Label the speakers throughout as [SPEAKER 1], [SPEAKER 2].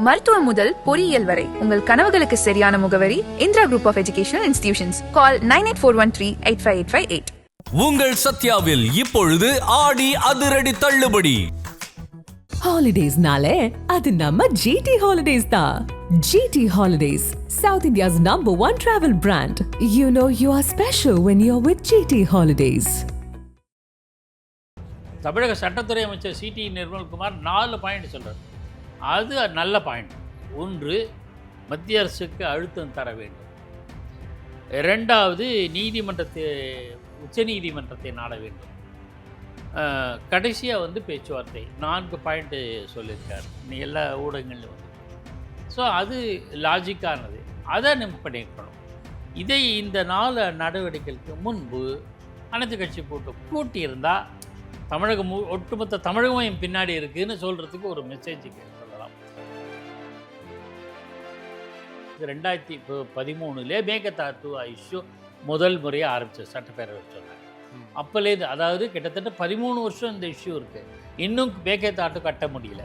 [SPEAKER 1] மருத்துவம் முதல் பொறியியல் வரை உங்கள் கனவுகளுக்கு சரியான முகவரி Indira group of educational institutions. Call 9841385858.
[SPEAKER 2] உங்கள் சத்யாவில் இப்பொழுது ஆடி அதிரடி தள்ளுபடி.
[SPEAKER 3] ஹாலிடேஸ்னாலே அது நம்ம GT Holidays தான். GT Holidays, South India's #1 travel brand. You know you are special when you're with GT Holidays.
[SPEAKER 4] தமிழக சட்டத்துறை அமைச்சர் CT நிர்மல்குமார் 4 பாயிண்ட் சொல்கிறார். அது நல்ல பாயிண்ட். ஒன்று, மத்திய அரசுக்கு அழுத்தம் தர வேண்டும். இரண்டாவது, உச்ச நீதிமன்றத்தை நாட வேண்டும். கடைசியாக பேச்சுவார்த்தை. 4 பாயிண்ட்டு சொல்லியிருக்கார் எல்லா ஊடகங்கள்லையும் ஸோ அது லாஜிக்கானது. அதை நம்ம பண்ணியிருக்கணும். இந்த 4 நடவடிக்கைகளுக்கு முன்பு அனைத்து கட்சி கூட்டியிருந்தால் தமிழகம் ஒட்டுமொத்த தமிழகம் என் பின்னாடி இருக்குதுன்னு சொல்கிறதுக்கு ஒரு மெசேஜுக்கு சொல்லலாம். 2013 மேகதாது இஷ்யூ முதல் முறையாக ஆரம்பித்த சட்டப்பேரவை சொன்னாங்க. அப்போலேருந்து, அதாவது கிட்டத்தட்ட 13 வருஷம் இந்த இஷ்யூ இருக்குது. இன்னும் மேகதாது கட்ட முடியல.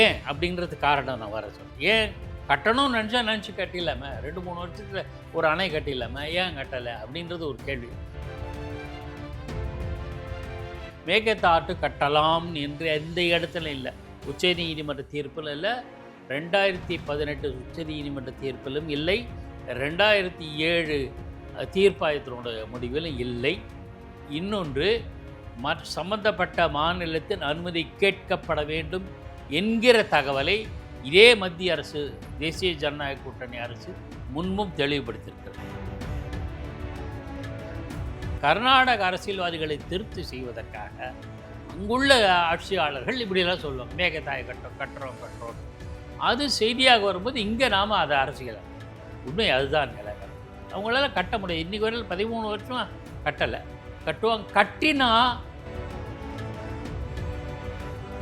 [SPEAKER 4] ஏன் அப்படிங்கிறது காரணம் நான் வர சொல்கிறேன். ஏன் கட்டணும்னு நினச்சி கட்டிடலாமல், 2-3 வருஷத்தில் ஒரு அணை கட்டிடலாமல், ஏன் கட்டலை அப்படின்றது ஒரு கேள்வி. மேகதாது கட்டலாம் என்று எந்த இடத்துல இல்லை. உச்ச நீதிமன்ற தீர்ப்பில் இல்லை, 2018 உச்ச நீதிமன்ற தீர்ப்பிலும் இல்லை, 2007 தீர்ப்பாயத்தினுடைய முடிவிலும் இல்லை. இன்னொன்று, சம்பந்தப்பட்ட மாநிலத்தின் அனுமதி கேட்கப்பட வேண்டும் என்கிற தகவலை இதே மத்திய அரசு, தேசிய ஜனநாயக கூட்டணி அரசு முன்பும் தெளிவுபடுத்தியிருக்கிறது. கர்நாடக அரசியல்வாதிகளை திருப்தி செய்வதற்காக அங்குள்ள ஆட்சியாளர்கள் இப்படியெல்லாம் சொல்லுவாங்க, மேகதாயை கட்டுறோம். அது செய்தியாக வரும்போது இங்கே நாம் அதை அரசியல் உண்மை அதுதான் நிலவரம். அவங்களால கட்ட முடியாது. இன்றைக்கி வரையில் 13 வருஷம் கட்டலை. கட்டுவாங்க. கட்டினா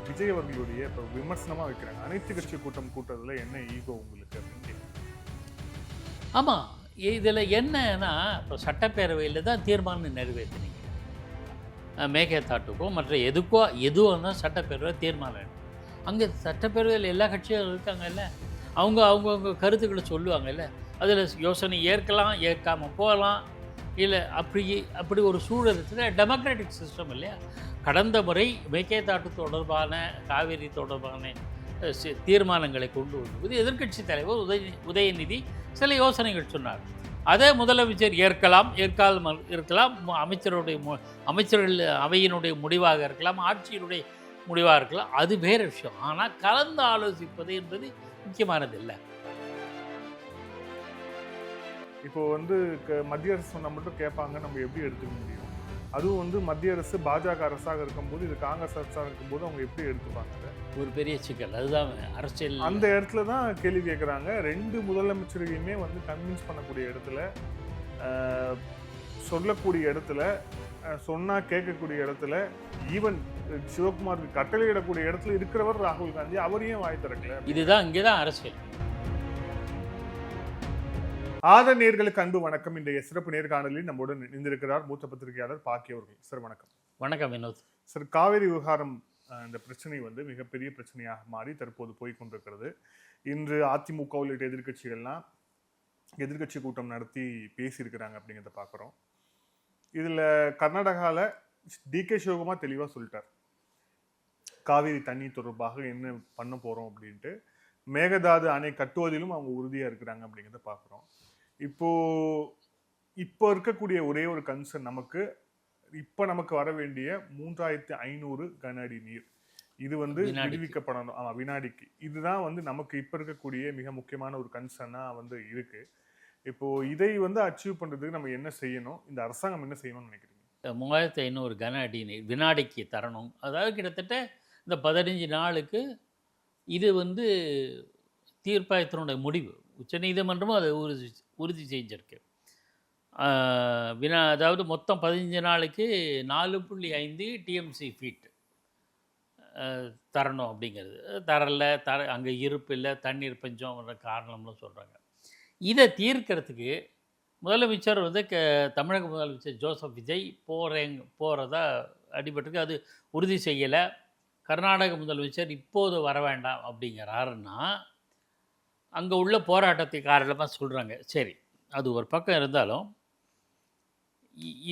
[SPEAKER 5] விஜய் அவர்களுடைய இப்போ விமர்சனமாக வைக்கிறாங்க, அனைத்து கட்சி கூட்டம் கூட்டத்தில் என்ன ஈகோ உங்களுக்கு அப்படின்னு.
[SPEAKER 4] ஆமாம், இதில் என்னன்னா, இப்போ சட்டப்பேரவையில் தான் தீர்மானம் நிறைவேற்றினீங்க. மேகதாட்டுக்கோ மற்ற எதுவும் தான் சட்டப்பேரவை தீர்மானம். அங்கே சட்டப்பேரவையில் எல்லா கட்சியும் இருக்காங்கல்ல, அவங்க கருத்துக்களை சொல்லுவாங்கல்ல. அதில் யோசனை ஏற்கலாம், ஏற்காமல் போகலாம். இல்லை அப்படி ஒரு சூழலத்தில் டெமோக்ராட்டிக் சிஸ்டம் இல்லையா. கடந்த முறை மேகதாட்டு தொடர்பான, காவிரி தொடர்பான தீர்மானங்களை கொண்டு வரும்போது எதிர்க்கட்சி தலைவர் உதயநிதி சில யோசனைகள் சொன்னார். அதை முதலமைச்சர் ஏற்கலாம், இருக்கலாம். அமைச்சர்கள் அவையினுடைய முடிவாக இருக்கலாம், ஆட்சியினுடைய முடிவாக இருக்கலாம். அது வேறு விஷயம். ஆனால் கலந்து ஆலோசிப்பது என்பது முக்கியமானது இல்லை.
[SPEAKER 5] இப்போ மத்திய அரசு சொன்னால் மட்டும் கேட்பாங்க, நம்ம எப்படி எடுத்துக்க முடியும்? அதுவும் மத்திய அரசு பாஜக அரசாக இருக்கும்போது, இது காங்கிரஸ் அரசாக இருக்கும்போது அவங்க எப்படி எடுத்துப்பாங்க?
[SPEAKER 4] ஒரு பெரிய சிக்கல். அதுதான் அரசியல். அந்த
[SPEAKER 5] இடத்துல தான் கேள்வி கேட்குறாங்க. 2 முதலமைச்சரையுமே கன்வின்ஸ் பண்ணக்கூடிய இடத்துல, சொல்லக்கூடிய இடத்துல, சொன்னால் கேட்கக்கூடிய இடத்துல, ஈவன் சிவகுமாருக்கு கட்டளையிடக்கூடிய இடத்துல இருக்கிறவர் ராகுல் காந்தி. அவரையும் வாய் திறக்கல.
[SPEAKER 4] இதுதான் இங்கே தான் அரசியல்.
[SPEAKER 5] நேயர்களுக்கு அன்பு வணக்கம். இன்றைய சிறப்பு நேர்காணலில் நம்முடன் இணைந்திருக்கிறார் மூத்த பத்திரிகையாளர் பாக்கி அவர்கள். சார் வணக்கம்.
[SPEAKER 4] வணக்கம் வினோத்.
[SPEAKER 5] சார், காவிரி விவகாரம் இந்த பிரச்சனை மிகப்பெரிய பிரச்சனையாக மாறி தற்போது போய்கொண்டிருக்கிறது. இன்று அதிமுக உள்ளிட்ட எதிர்கட்சிகள்லாம் எதிர்கட்சி கூட்டம் நடத்தி பேசியிருக்கிறாங்க அப்படிங்கிறத பார்க்குறோம். இதில் கர்நாடகாவில் DK சிவகுமார் தெளிவாக சொல்லிட்டார், காவிரி தண்ணி தொடர்பாக என்ன பண்ண போகிறோம் அப்படின்ட்டு. மேகதாது அணை கட்டுவதிலும் அவங்க உறுதியாக இருக்கிறாங்க அப்படிங்கிறத பார்க்குறோம். இப்போ இருக்கக்கூடிய ஒரே ஒரு கன்சர்ன், நமக்கு வர வேண்டிய 3500 கன அடி நீர், இது விடுவிக்கப்படணும். வினாடிக்கு. இதுதான் நமக்கு இப்போ இருக்கக்கூடிய மிக முக்கியமான ஒரு கன்சர்னாக இருக்கு. இப்போ இதை அச்சீவ் பண்ணுறதுக்கு நம்ம என்ன செய்யணும், இந்த அரசாங்கம் என்ன செய்யணும்னு நினைக்கிறீங்க?
[SPEAKER 4] 3500 கன அடி நீர் வினாடிக்கு தரணும். அதாவது கிட்டத்தட்ட இந்த 15 நாளுக்கு இது தீர்ப்பாயத்தினுடைய முடிவு. உச்சநீதிமன்றமும் அதை உறுதி செஞ்சிருக்கு. அதாவது மொத்தம் 15 நாளைக்கு 4.5 TMC ஃபீட் தரணும் அப்படிங்கிறது. அங்கே இருப்பு இல்லை, தண்ணீர் பஞ்சம் காரணம்னு சொல்கிறாங்க. இதை தீர்க்கிறதுக்கு முதலமைச்சர் தமிழக முதலமைச்சர் ஜோசப் விஜய் போகிறதா அடிபட்டிருக்கு. அது உறுதி செய்யலை. கர்நாடக முதலமைச்சர் இப்போது வர வேண்டாம் அப்படிங்கிறாருன்னா அங்கே உள்ள போராட்டத்தை காரணமாக சொல்கிறாங்க. சரி, அது ஒரு பக்கம் இருந்தாலும்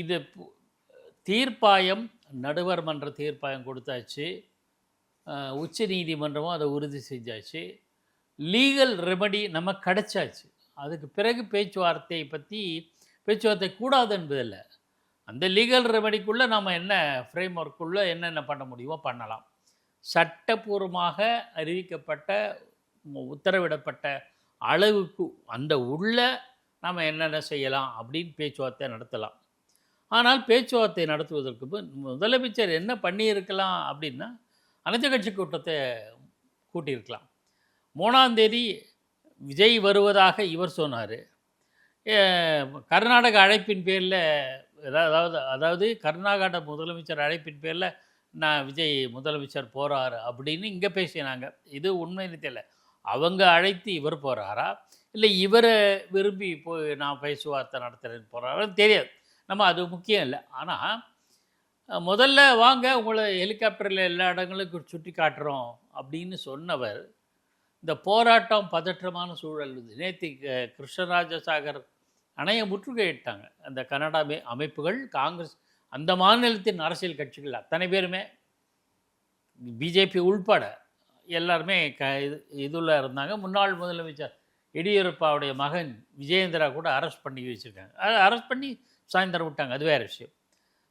[SPEAKER 4] இது தீர்ப்பாயம், நடுவர் மன்ற தீர்ப்பாயம் கொடுத்தாச்சு, உச்ச நீதிமன்றமும் அதை உறுதி செஞ்சாச்சு, லீகல் ரெமடி நம்ம கிடைச்சாச்சு. அதுக்கு பிறகு பேச்சுவார்த்தை கூடாது என்பதில்லை. அந்த லீகல் ரெமடிக்குள்ளே நம்ம என்ன ஃப்ரேம் ஒர்க்குள்ளே என்னென்ன பண்ண முடியுமோ பண்ணலாம். சட்டப்பூர்வமாக அறிவிக்கப்பட்ட உத்தரவிடப்பட்ட அளவுக்கு அந்த உள்ள நம்ம என்னென்ன செய்யலாம் அப்படின்னு பேச்சுவார்த்தை நடத்தலாம். ஆனால் பேச்சுவார்த்தை நடத்துவதற்கு முதலமைச்சர் என்ன பண்ணியிருக்கலாம் அப்படின்னா, அனைத்து கட்சி கூட்டத்தை கூட்டியிருக்கலாம். 3ஆம் தேதி விஜய் வருவதாக இவர் சொன்னார். கர்நாடக அழைப்பின் பேரில் அதாவது கர்நாடக முதலமைச்சர் அழைப்பின் பேரில் விஜய் முதலமைச்சர் போகிறார் அப்படின்னு இங்கே பேசினாங்க. இது உண்மைன்னு தெரியல. அவங்க அழைத்து இவர் போகிறாரா, இல்லை இவரை விரும்பி போய் நான் பேச்சுவார்த்தை நடத்துகிறேன்னு போகிறாரான்னு தெரியாது. நம்ம அது முக்கியம் இல்லை. ஆனால் முதல்ல வாங்க உங்களை ஹெலிகாப்டரில் எல்லா இடங்களுக்கும் சுட்டி காட்டுறோம் அப்படின்னு சொன்னவர், இந்த போராட்டம் பதற்றமான சூழல் நேற்று கிருஷ்ணராஜசாகர் அணையை முற்றுகையிட்டாங்க. அந்த கனடா அமைப்புகள், காங்கிரஸ், அந்த மாநிலத்தின் அரசியல் கட்சிகள் அத்தனை பேருமே, பிஜேபி உள்பட எல்லாருமே இதில் இருந்தாங்க. முன்னாள் முதலமைச்சர் எடியூரப்பாவுடைய மகன் விஜயேந்திரா கூட அரெஸ்ட் பண்ணி வச்சுருக்காங்க. அரெஸ்ட் பண்ணி சாயந்தரம் விட்டாங்க, அது வேறு விஷயம்.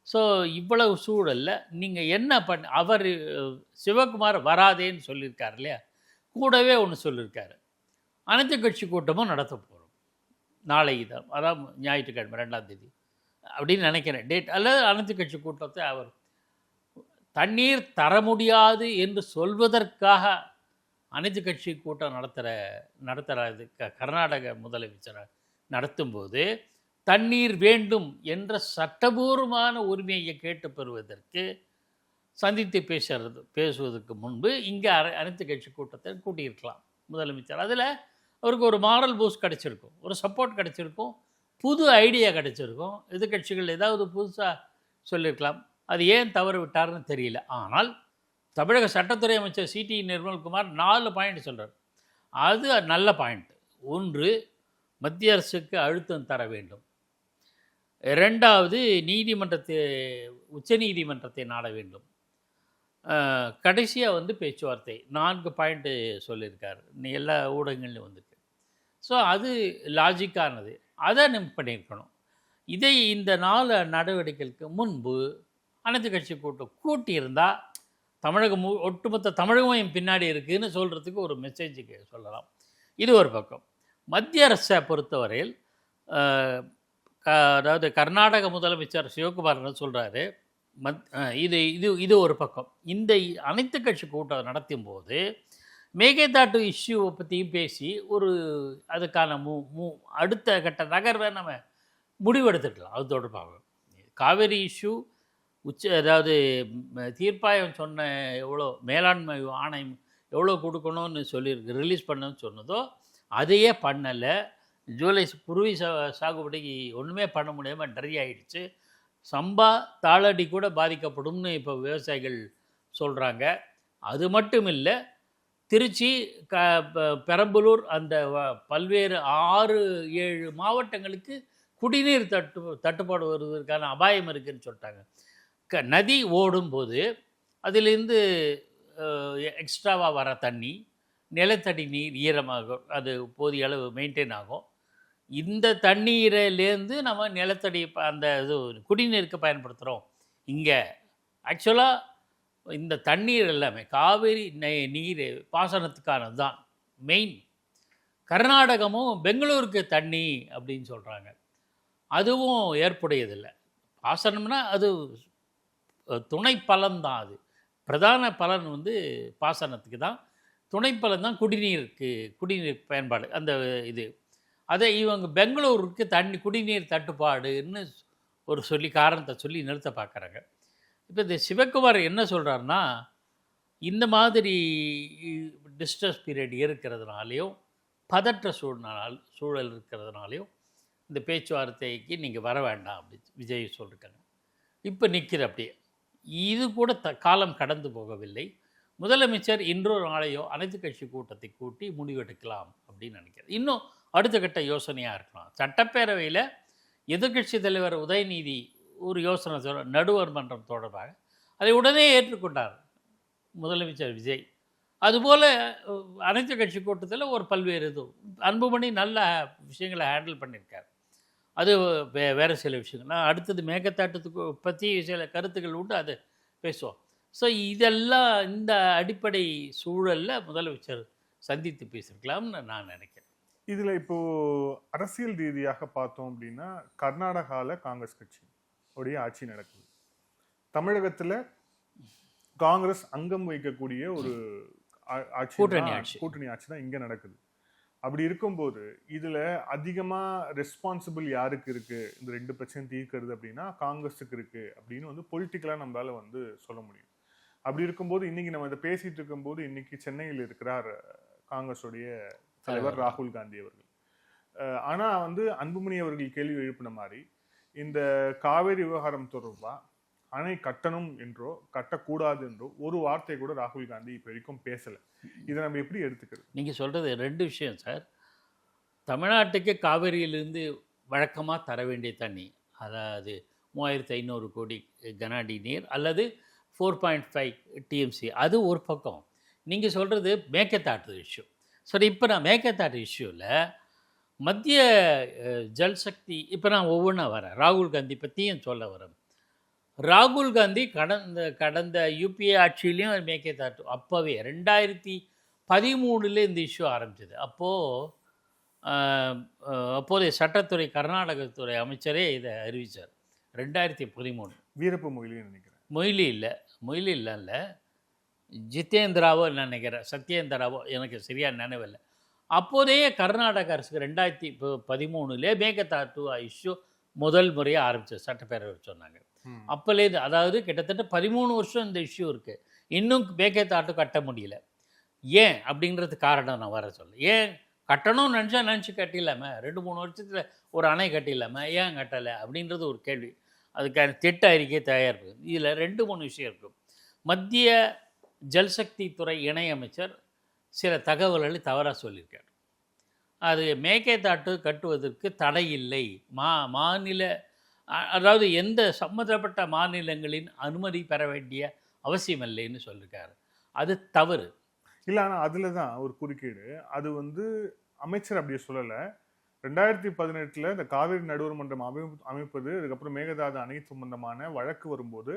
[SPEAKER 4] ஸோ இவ்வளவு சூழலில் நீங்கள் என்ன அவர் சிவகுமார் வராதேன்னு சொல்லியிருக்கார் இல்லையா, கூடவே ஒன்று சொல்லியிருக்காரு, அனைத்து கட்சி கூட்டமும் நடத்த போகிறோம் நாளைக்கு தான், அதான் ஞாயிற்றுக்கிழமை 2ஆம் தேதி அப்படின்னு நினைக்கிறேன் டேட். அல்லது அனைத்து கட்சி கூட்டத்தை அவர் தண்ணீர் தர முடியாது என்று சொல்வதற்காக அனைத்து கட்சி கூட்டம் நடத்துகிறது கர்நாடக முதலமைச்சர் நடத்தும்போது, தண்ணீர் வேண்டும் என்ற சட்டபூர்வமான உரிமையை கேட்டு பெறுவதற்கு சந்தித்து பேசுவதற்கு முன்பு இங்கே அனைத்து கட்சி கூட்டத்தை கூட்டியிருக்கலாம் முதலமைச்சர். அதில் அவருக்கு ஒரு மாரல் பூஸ்ட் கிடச்சிருக்கும், ஒரு சப்போர்ட் கிடச்சிருக்கும், புது ஐடியா கிடச்சிருக்கும். எதிர்கட்சிகள் ஏதாவது புதுசாக சொல்லியிருக்கலாம். அது ஏன் தவறு விட்டார்னு தெரியல. ஆனால் தமிழக சட்டத்துறை அமைச்சர் சிடி நிர்மல்குமார் 4 பாயிண்ட் சொல்கிறார். அது நல்ல பாயிண்ட். 1, மத்திய அரசுக்கு அழுத்தம் தர வேண்டும். 2வது, உச்ச நீதிமன்றத்தை நாட வேண்டும். கடைசியாக பேச்சுவார்த்தை. 4 பாயிண்ட்டு சொல்லியிருக்காரு, எல்லா ஊடகங்கள்லையும் வந்திருக்கு. ஸோ அது லாஜிக்கானது, அதை நம்ம பண்ணியிருக்கணும். இந்த 4 நடவடிக்கைகளுக்கு முன்பு அனைத்து கட்சி கூட்டம் கூட்டியிருந்தால் தமிழகம் ஒட்டுமொத்த தமிழகம் என் பின்னாடி இருக்குதுன்னு சொல்கிறதுக்கு ஒரு மெசேஜுக்கு சொல்லலாம். இது ஒரு பக்கம். மத்திய அரசை பொறுத்தவரையில் அதாவது கர்நாடக முதலமைச்சர் சிவகுமார் என்ன சொல்கிறாரு, இது ஒரு பக்கம். இந்த அனைத்து கட்சி கூட்டம் நடத்தும் போது மேகதாட்டு இஷ்யூவை பற்றியும் பேசி அதுக்கான அடுத்த கட்ட நகர்வை நம்ம முடிவெடுத்துக்கலாம். அது தொடர்பாக காவேரி இஷ்யூ அதாவது தீர்ப்பாயம் சொன்ன எவ்வளோ மேலாண்மை ஆணையம் எவ்வளோ கொடுக்கணும்னு சொல்லியிருக்கு, ரிலீஸ் பண்ணணும்னு சொன்னதோ அதையே பண்ணலை. ஜூலை குருவி சாகுபடிக்கு ஒன்றுமே பண்ண முடியாமல் ட்ரை ஆகிடுச்சு. சம்பா தாளடி கூட பாதிக்கப்படும்னு இப்போ விவசாயிகள் சொல்கிறாங்க. அது மட்டும் இல்லை, திருச்சி, பெரம்பலூர், அந்த பல்வேறு 6-7 மாவட்டங்களுக்கு குடிநீர் தட்டுப்பாடு வருவதற்கான அபாயம் இருக்குதுன்னு சொல்லிட்டாங்க. நதி ஓடும்போது அதிலிருந்து எக்ஸ்ட்ராவாக வர தண்ணி, நிலத்தடி நீர் ஈரமாகும், அது போதிய அளவு மெயின்டைன் ஆகும். இந்த தண்ணீரிலேருந்து நம்ம நிலத்தடி அந்த குடிநீருக்கு பயன்படுத்துகிறோம். இங்கே ஆக்சுவலாக இந்த தண்ணீர் எல்லாமே காவேரி நீர் பாசனத்துக்கானது தான் மெயின். கர்நாடகமும் பெங்களூருக்கு தண்ணி அப்படின்னு சொல்கிறாங்க, அதுவும் ஏற்புடையதில்லை. பாசனம்னா அது துணை பலன் தான். அது பிரதான பலன் பாசனத்துக்கு தான், துணை பலன் தான் குடிநீர் பயன்பாடு. அந்த அதை இவங்க பெங்களூருக்கு குடிநீர் தட்டுப்பாடுன்னு காரணத்தை சொல்லி நிறுத்த பார்க்குறாங்க. இப்போ இந்த சிவகுமார் என்ன சொல்கிறாருன்னா, இந்த மாதிரி டிஸ்ட்ரெஸ் பீரியட் இருக்கிறதுனாலையும் பதற்ற சூழல் இருக்கிறதுனாலையும் இந்த பேச்சுவார்த்தைக்கு நீங்கள் வர வேண்டாம் அப்படி விஜய் சொல்லியிருக்காங்க. இப்போ நிற்கிற அப்படியே இது கூட காலம் கடந்து போகவில்லை. முதலமைச்சர் இன்றோ நாளையோ அனைத்து கட்சி கூட்டத்தை கூட்டி முடிவெடுக்கலாம். அப்படின்னு நினைக்கிறேன். இன்னும் அடுத்த கட்ட யோசனையாக இருக்கலாம். சட்டப்பேரவையில் எதிர்க்கட்சி தலைவர் உதயநிதி ஒரு யோசனை நடுவர் மன்றம் தொடர்பாக அதை உடனே ஏற்றுக்கொண்டார் முதலமைச்சர் விஜய். அதுபோல் அனைத்து கட்சி கூட்டத்தில் ஒரு பல்வேறு இது அன்புமணி நல்ல விஷயங்களை ஹேண்டில் பண்ணியிருக்கார். அது வேறு சில விஷயங்கள். நான் அடுத்தது மேகதாட்டத்துக்கு பற்றி சில கருத்துக்கள் உண்டு, அது பேசுவோம். ஸோ இதெல்லாம் இந்த அடிப்படை சூழலில் முதலமைச்சர் சந்தித்து பேசியிருக்கலாம்னு நான் நினைக்கிறேன்.
[SPEAKER 5] இதில் இப்போது அரசியல் ரீதியாக பார்த்தோம் அப்படின்னா கர்நாடகாவில் காங்கிரஸ் கட்சி உடைய ஆட்சி நடக்குது. தமிழகத்தில் காங்கிரஸ் அங்கம் வைக்கக்கூடிய ஒரு
[SPEAKER 4] கூட்டணி
[SPEAKER 5] ஆட்சி தான் இங்கே நடக்குது. அப்படி இருக்கும்போது இதில் அதிகமாக ரெஸ்பான்சிபிள் யாருக்கு இருக்குது இந்த 2 பிரச்சனை தீர்க்கிறது அப்படின்னா காங்கிரஸுக்கு இருக்குது அப்படின்னு வந்து பொலிட்டிக்கலாக நம்மளால் வந்து சொல்ல முடியும். அப்படி இருக்கும்போது இன்றைக்கி நம்ம இதை பேசிகிட்டு இருக்கும்போது இன்றைக்கி சென்னையில் இருக்கிறார் காங்கிரஸுடைய தலைவர் ராகுல் காந்தி அவர்கள். ஆனால் வந்து அன்புமணி அவர்கள் கேள்வி எழுப்பின மாதிரி இந்த காவேரி விவகாரம் தொடர்பாக அணை கட்டணும் என்றோ கட்டக்கூடாது என்றோ ஒரு வார்த்தை கூட ராகுல் காந்தி இப்போ வரைக்கும் பேசலை. இதை நம்ம எப்படி எடுத்துக்கிறது?
[SPEAKER 4] நீங்கள் சொல்கிறது 2 விஷயம் சார். தமிழ்நாட்டுக்கு காவேரியிலிருந்து வழக்கமாக தர வேண்டிய தண்ணி, அதாவது 3500 கோடி கன அடி நீர் அல்லது 4.5 TMC, அது ஒரு பக்கம். நீங்கள் சொல்கிறது மேகதாட்டு இஷ்யூ. சரி, இப்போ நான் மேகதாட்டு இஷ்யூவில் மத்திய ஜல்சக்தி, இப்போ நான் ஒவ்வொன்றா வரேன். ராகுல் காந்தி பற்றியும் சொல்ல வரேன். ராகுல் காந்தி கடந்த யூபிஏ ஆட்சியிலையும் மேகதாட்டு அப்போவே 2013 இந்த இஷ்யூ ஆரம்பிச்சது. அப்போதைய சட்டத்துறை கர்நாடகத்துறை அமைச்சரே இதை அறிவித்தார் 2013.
[SPEAKER 5] வீரப்ப மொய்லின்னு நினைக்கிறேன்.
[SPEAKER 4] மொய்லி இல்லை, ஜிதேந்திராவோ நினைக்கிறேன், சத்யேந்திராவோ, எனக்கு சரியாக நினைவில்லை. அப்போதைய கர்நாடக அரசுக்கு 2013 மேகதாட்டு இஷ்யூ முதல் முறையாக ஆரம்பித்தது சட்டப்பேரவை சொன்னாங்க. அப்போலேருந்து, அதாவது கிட்டத்தட்ட 13 வருஷம் இந்த இஷ்யூ இருக்குது. இன்னும் மேகதாட்டு கட்ட முடியல. ஏன் அப்படிங்கிறது காரணம் நான் வர சொல்ல. ஏன் கட்டணும்னு நினச்சி கட்டிடலாமே, 2-3 வருஷத்தில் ஒரு அணை கட்டிடலாமே, ஏன் கட்டலை அப்படின்றது ஒரு கேள்வி. அதுக்கான திட்ட அறிக்கை தயார். இதில் 2-3 விஷயம் இருக்கும். மத்திய ஜல்சக்தி துறை இணையமைச்சர் சில தகவல்களை தவறாக சொல்லியிருக்கார். அது மேகதாட்டு கட்டுவதற்கு தடை இல்லை, மாநில, அதாவது எந்த சம்மந்தப்பட்ட மாநிலங்களின் அனுமதி பெற வேண்டிய அவசியம் இல்லைன்னு சொல்லியிருக்காரு. அது தவறு
[SPEAKER 5] இல்லை. ஆனால் அதில் தான் ஒரு குறுக்கீடு. அது வந்து அமைச்சர் அப்படியே சொல்லலை. 2018 இந்த காவிரி நடுவர் மன்றம் அமைப்பது, அதுக்கப்புறம் மேகதாது அணை சம்பந்தமான வழக்கு வரும்போது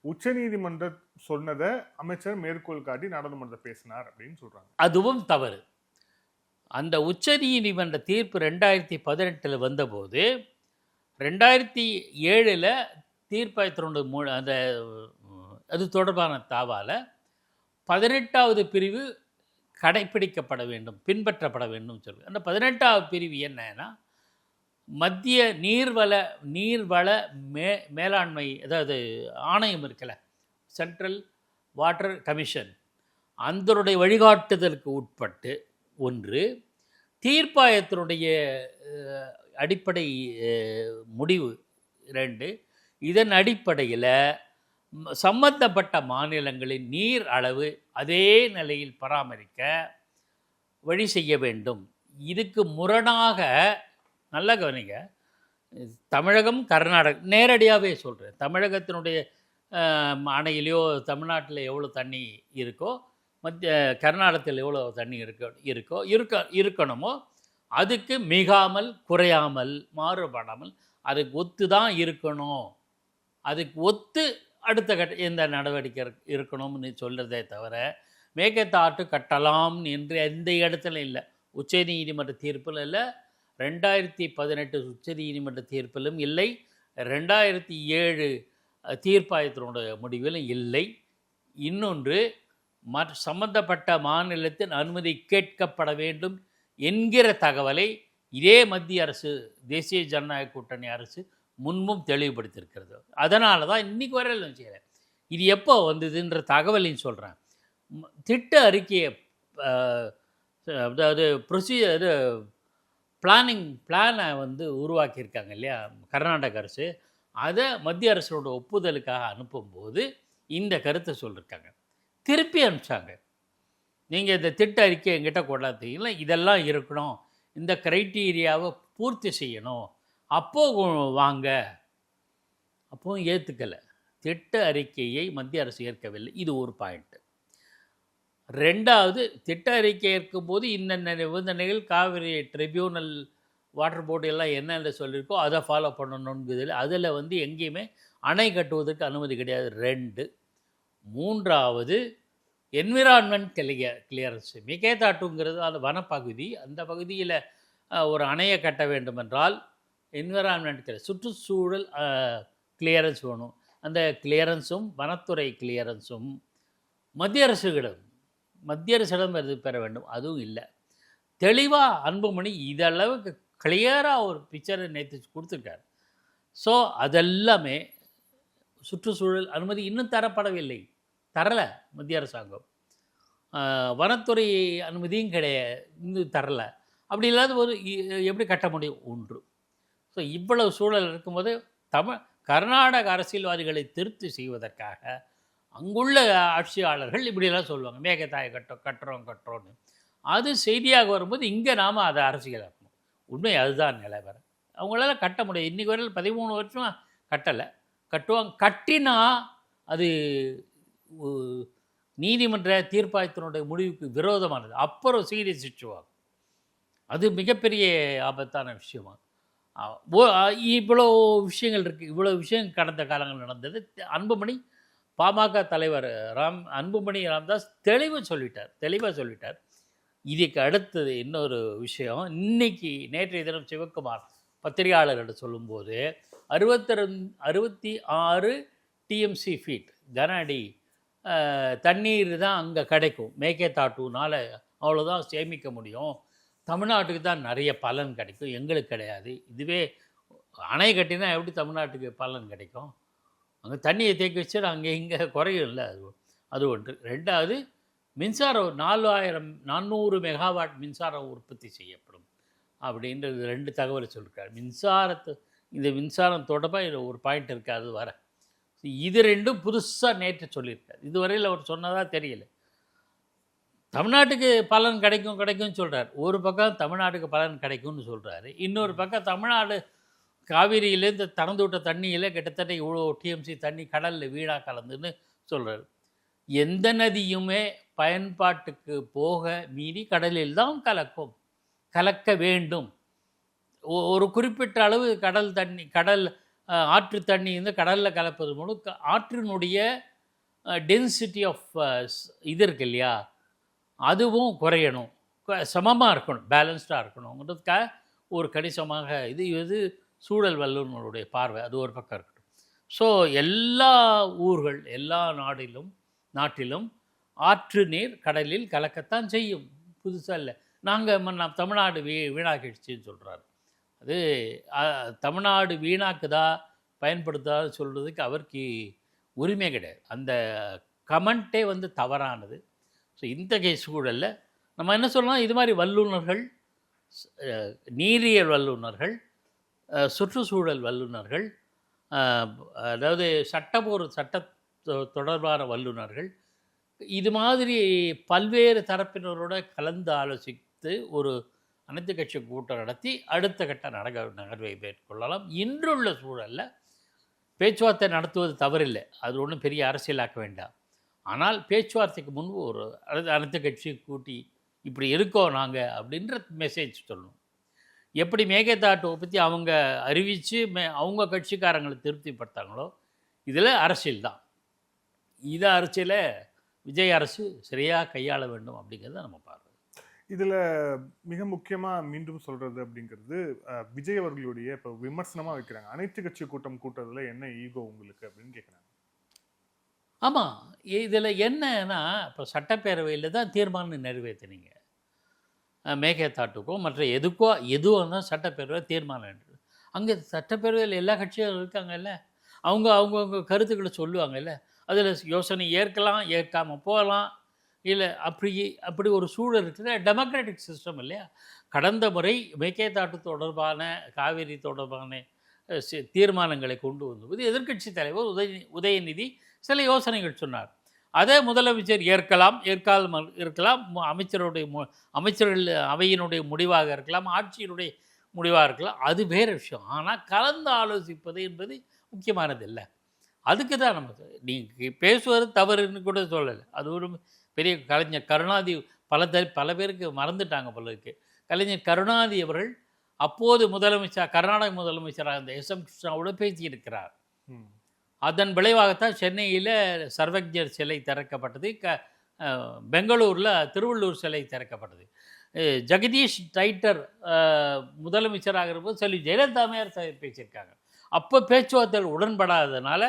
[SPEAKER 5] உச்சநீதிமன்றம் சொன்னதை அமைச்சர் மேற்கோள் காட்டி நாடாளுமன்றத்தில் பேசினார் அப்படின்னு சொல்கிறாங்க.
[SPEAKER 4] அதுவும் தவறு. அந்த உச்சநீதிமன்ற தீர்ப்பு 2018 வந்தபோது 2007 தீர்ப்பாயத்தினுடைய அந்த அது தொடர்பான தாவால் 18வது பிரிவு கடைப்பிடிக்கப்பட வேண்டும், பின்பற்றப்பட வேண்டும் சொல்லி. அந்த 18வது பிரிவு என்னன்னா, மத்திய நீர்வள மேலாண்மை, அதாவது ஆணையம் இருக்குல்ல, சென்ட்ரல் வாட்டர் கமிஷன், அதனுடைய வழிகாட்டுதலுக்கு உட்பட்டு ஒன்று, தீர்ப்பாயத்தினுடைய அடிப்படை முடிவு 2, இதன் அடிப்படையில் சம்பந்தப்பட்ட மாநிலங்களின் நீர் அளவு அதே நிலையில் பராமரிக்க வழி செய்ய வேண்டும். இதுக்கு முரணாக, நல்லா கவனிங்க, தமிழகம் கர்நாடகம், நேரடியாகவே சொல்கிறேன், தமிழகத்தினுடைய அணையிலையோ தமிழ்நாட்டில் எவ்வளோ தண்ணி இருக்கோ, மத்திய கர்நாடகத்தில் எவ்வளோ தண்ணி இருக்கணுமோ அதுக்கு மிகாமல் குறையாமல் மாறுபடாமல் அதுக்கு ஒத்து தான் இருக்கணும். அதுக்கு ஒத்து அடுத்த எந்த நடவடிக்கை இருக்கணும்னு சொல்கிறதே தவிர மேகதாட்டு கட்டலாம் என்று எந்த இடத்துல இல்லை. உச்சநீதிமன்ற தீர்ப்பில் இல்லை, 2018 உச்சநீதிமன்ற தீர்ப்பிலும் இல்லை, 2007 தீர்ப்பாயத்தினுடைய முடிவிலும் இல்லை. இன்னொன்று, சம்பந்தப்பட்ட மாநிலத்தின் அனுமதி கேட்கப்பட வேண்டும் என்கிற தகவலை இதே மத்திய அரசு, தேசிய ஜனநாயக கூட்டணி அரசு முன்பும் தெளிவுபடுத்தியிருக்கிறது. அதனால தான் இன்றைக்கி வரையிலும் செய்யலை. இது எப்போ வந்ததுன்ற தகவலையும் சொல்கிறேன். திட்ட அறிக்கையை, அதாவது ப்ரொசீஜர் பிளானை உருவாக்கியிருக்காங்க இல்லையா கர்நாடக அரசு, அதை மத்திய அரசோட ஒப்புதலுக்காக அனுப்பும்போது இந்த கருத்தை சொல்லியிருக்காங்க. திருப்பி அனுப்பிச்சாங்க. நீங்கள் இந்த திட்ட அறிக்கை என்கிட்ட கொண்டாந்தீங்களா, இதெல்லாம் இருக்கணும், இந்த க்ரைட்டீரியாவை பூர்த்தி செய்யணும், வாங்க. அப்போவும் ஏற்றுக்கலை. திட்ட அறிக்கையை மத்திய அரசு ஏற்கவில்லை. இது ஒரு பாயிண்ட்டு. ரெண்டாவது, திட்ட அறிக்கை ஏற்கும்போது இன்னென்ன நிபந்தனைகள் காவிரி ட்ரிபியூனல் வாட்டர் போர்டு எல்லாம் என்னென்ன சொல்லியிருக்கோ அதை ஃபாலோ பண்ணணுங்கிறதுல அதில் எங்கேயுமே அணை கட்டுவதற்கு அனுமதி கிடையாது. 2. மூன்றாவது, என்விரான்மெண்ட் கிளியரன்ஸ். மேகேதாட்டுங்கிறது அந்த வனப்பகுதி. அந்த பகுதியில் ஒரு அணையை கட்ட வேண்டுமென்றால் என்விரான்மெண்ட் சுற்றுச்சூழல் கிளியரன்ஸ் வேணும். அந்த கிளியரன்ஸும் வனத்துறை கிளியரன்ஸும் மத்திய அரசிடம் பெற வேண்டும். அதுவும் இல்லை. தெளிவாக அன்புமணி இதளவுக்கு கிளியராக ஒரு பிக்சரை நேற்று கொடுத்துருக்காரு. ஸோ அதெல்லாமே சுற்றுச்சூழல் அனுமதி இன்னும் தரப்படவில்லை, தரலை மத்திய அரசாங்கம். வனத்துறை அனுமதியும் இன்னும் தரலை. அப்படி இல்லாத போது எப்படி கட்ட முடியும்? 1. ஸோ இவ்வளவு சூழல் இருக்கும்போது கர்நாடக அரசியல்வாதிகளை திருப்தி செய்வதற்காக அங்குள்ள ஆட்சியாளர்கள் இப்படியெல்லாம் சொல்லுவாங்க, மேகதாயை கட்டுறோன்னு. அது செய்தியாக வரும்போது இங்கே நாம் அதை அரசியலாக்கணும். உண்மை அதுதான் நிலவரம். அவங்களால கட்ட முடியாது. இன்றைக்கி வரையில் 13 வருஷம் கட்டலை. கட்டினா அது நீதிமன்ற தீர்ப்பாயத்தினுடைய முடிவுக்கு விரோதமானது. அப்புறம் சீரியஸ் இஷ்யூவாகும். அது மிகப்பெரிய ஆபத்தான விஷயமா. இவ்வளோ விஷயங்கள் இருக்குது. இவ்வளோ விஷயங்கள் கடந்த காலங்கள் நடந்தது. அன்புமணி பாமக தலைவர் அன்புமணி ராமதாஸ் தெளிவாக சொல்லிட்டார். இதுக்கு அடுத்தது இன்னொரு விஷயம், நேற்றைய தினம் சிவக்குமார் பத்திரிகையாளர்கிட்ட சொல்லும்போது 66 டிஎம்சி ஃபீட் கன அடி தண்ணீர் தான் அங்கே கிடைக்கும். மேகேதாட்டுனால அவ்வளோதான் சேமிக்க முடியும். தமிழ்நாட்டுக்கு தான் நிறைய பலன் கிடைக்கும், எங்களுக்கு கிடையாது. இதுவே அணை கட்டினா எப்படி தமிழ்நாட்டுக்கு பலன் கிடைக்கும்? அங்கே தண்ணியை தேக்கி வச்சுட்டு அங்கே இங்கே குறையும் இல்லை. அது ஒன்று. 2வது, மின்சாரம் 400 மெகாவாட் மின்சாரம் உற்பத்தி செய்யப்படும் அப்படின்றது 2 தகவலை சொல்லியிருக்காரு. இந்த மின்சாரம் தொடர்பாக இதில் ஒரு பாயிண்ட் இருக்குது, அது வர. இது 2ம் புதுசாக நேற்று சொல்லியிருக்காரு. இதுவரையில் அவர் சொன்னதாக தெரியல. தமிழ்நாட்டுக்கு பலன் கிடைக்கும்னு சொல்கிறார். ஒரு பக்கம் தமிழ்நாட்டுக்கு பலன் கிடைக்கும்னு சொல்கிறாரு. இன்னொரு பக்கம் தமிழ்நாடு காவிரியிலேருந்து திறந்து விட்ட தண்ணியில் கிட்டத்தட்ட இவ்வளோ டிஎம்சி தண்ணி கடலில் வீணாக கலந்துன்னு சொல்கிறார். எந்த நதியுமே பயன்பாட்டுக்கு போக மீறி கடலில் தான் கலக்க வேண்டும். ஒரு குறிப்பிட்ட அளவு ஆற்று தண்ணி கடலில் கலப்பது மூலம் ஆற்றினுடைய டென்சிட்டி ஆஃப் இது இருக்கு இல்லையா, அதுவும் குறையணும், சமமாக இருக்கணும், பேலன்ஸ்டாக இருக்கணுங்கிறதுக்காக ஒரு கணிசமாக இது சூழல் வல்லுநருடைய பார்வை. அது ஒரு பக்கம் இருக்கட்டும். ஸோ எல்லா ஊர்கள், எல்லா நாட்டிலும் ஆற்று நீர் கடலில் கலக்கத்தான் செய்யும். புதுசாக இல்லை. தமிழ்நாடு வீணாக்கிடுச்சின்னு சொல்கிறாரு. அது தமிழ்நாடு வீணாக்குதா பயன்படுத்தா சொல்கிறதுக்கு அவருக்கு உரிமை கிடையாது. அந்த கமெண்ட்டே தவறானது. ஸோ இத்தகைய சூழலில் நம்ம என்ன சொல்லலாம், இது மாதிரி வல்லுநர்கள், நீரியல் வல்லுநர்கள், சுற்றுச்சூழல் வல்லுநர்கள், அதாவது சட்ட தொடர்பான வல்லுநர்கள், இது மாதிரி பல்வேறு தரப்பினரோட கலந்து ஆலோசித்து ஒரு அனைத்து கட்சி கூட்டம் நடத்தி அடுத்த கட்ட நகர்வை மேற்கொள்ளலாம். இன்றுள்ள சூழலில் பேச்சுவார்த்தை நடத்துவது தவறில்லை, அது ஒன்றும் பெரிய அரசியலாக்க வேண்டாம். ஆனால் பேச்சுவார்த்தைக்கு முன்பு ஒரு அனைத்து கட்சி கூட்டி இப்படி இருக்கோம் நாங்கள் அப்படின்ற மெசேஜ் சொல்லணும். எப்படி மேகதாட்டுவை பற்றி அவங்க அறிவித்து அவங்க கட்சிக்காரங்களை திருப்திப்படுத்தாங்களோ, இதில் அரசியல் தான். இதை அரசியலை விஜய் அரசு சரியாக கையாள வேண்டும் அப்படிங்கிறத நம்ம பார்க்குறோம்.
[SPEAKER 5] இதில் மிக முக்கியமாக மீண்டும் சொல்கிறது அப்படிங்கிறது, விஜய் அவர்களுடைய இப்போ விமர்சனமாக வைக்கிறாங்க, அனைத்து கட்சி கூட்டம் கூட்டுறதுல என்ன ஈகோ உங்களுக்கு அப்படின்னு கேட்குறாங்க.
[SPEAKER 4] ஆமாம், இதில் என்னன்னா, இப்போ சட்டப்பேரவையில் தான் தீர்மானம் நிறைவேற்றினீங்க. மேகதாட்டுக்கும் மற்ற எதுவும் தான் சட்டப்பேரவை தீர்மானம். அங்கே சட்டப்பேரவையில் எல்லா கட்சியும் இருக்காங்கல்ல, அவங்கவுங்க கருத்துக்களை சொல்லுவாங்கல்ல, அதில் யோசனை ஏற்கலாம், ஏற்காமல் போகலாம். இல்லை அப்படி ஒரு சூழல் இருக்குது. டெமோக்ராட்டிக் சிஸ்டம் இல்லையா. கடந்த முறை மேகதாட்டு தொடர்பான, காவிரி தொடர்பான தீர்மானங்களை கொண்டு வந்தபோது எதிர்க்கட்சி தலைவர் உதயநிதி சில யோசனைகள் சொன்னார். அதை முதலமைச்சர் ஏற்காமல் இருக்கலாம், அமைச்சர்கள் அவையினுடைய முடிவாக இருக்கலாம், ஆட்சியினுடைய முடிவாக இருக்கலாம், அது வேறு விஷயம். ஆனால் கலந்து ஆலோசிப்பது என்பது முக்கியமானது இல்லை. அதுக்கு தான் நம்ம நீங்கள் பேசுவது தவறுன்னு கூட சொல்லலை. அது ஒரு பெரிய கலைஞர் கருணாநிதி பல பேருக்கு மறந்துட்டாங்க போல இருக்கு. கலைஞர் கருணாநிதி அவர்கள் அப்போது கர்நாடக முதலமைச்சராக இருந்த எஸ்.எம். கிருஷ்ணாவோடு பேசியிருக்கிறார். அதன் விளைவாகத்தான் சென்னையில் சர்வஜர் சிலை திறக்கப்பட்டது, பெங்களூரில் திருவள்ளூர் சிலை திறக்கப்பட்டது. ஜெகதீஷ் டைட்டர் முதலமைச்சராக இருக்கும்போது செல்வி ஜெயலலிதாமையார் பேசியிருக்காங்க. அப்போ பேச்சுவார்த்தைகள் உடன்படாததுனால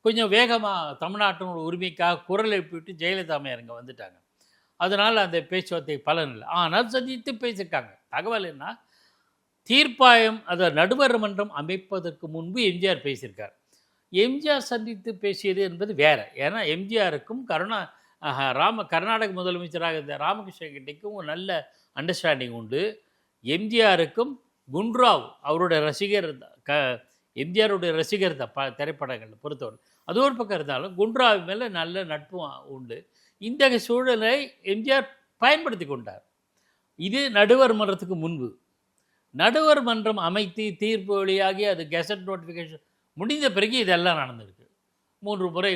[SPEAKER 4] கொஞ்சம் வேகமாக தமிழ்நாட்டினோட உரிமைக்காக குரல் எழுப்பிவிட்டு ஜெயலலிதாமையார் இங்கே வந்துட்டாங்க. அதனால் அந்த பேச்சுவார்த்தை பலன் இல்லை. ஆனால் சந்தித்து பேசியிருக்காங்க. தகவல் என்ன, தீர்ப்பாயம் அதை நடுவர் மன்றம் அமைப்பதற்கு முன்பு எம்ஜிஆர் பேசியிருக்கார். எம்ஜிஆர் சந்தித்து பேசியது என்பது வேறு. ஏன்னா எம்ஜிஆருக்கும் கர்நாடக முதலமைச்சராக இருந்த ராமகிருஷ்ண ரெட்டிக்கும் ஒரு நல்ல அண்டர்ஸ்டாண்டிங் உண்டு. எம்ஜிஆருக்கும் குண்ட்ராவ் அவருடைய ரசிகர், எம்ஜிஆருடைய ரசிகர் தான் திரைப்படங்கள் பொறுத்தவரை. அது ஒரு பக்கம் இருந்தாலும் குண்ட்ராவ் மேலே நல்ல நட்பும் உண்டு. இந்த சூழலை எம்ஜிஆர் பயன்படுத்தி கொண்டார். இது நடுவர் மன்றத்துக்கு முன்பு. நடுவர் மன்றம் அமைத்து தீர்ப்பு வழியாகி அது கெசட் நோட்டிஃபிகேஷன் முடிந்த பிறகு இதெல்லாம் நடந்திருக்கு. 3 முறை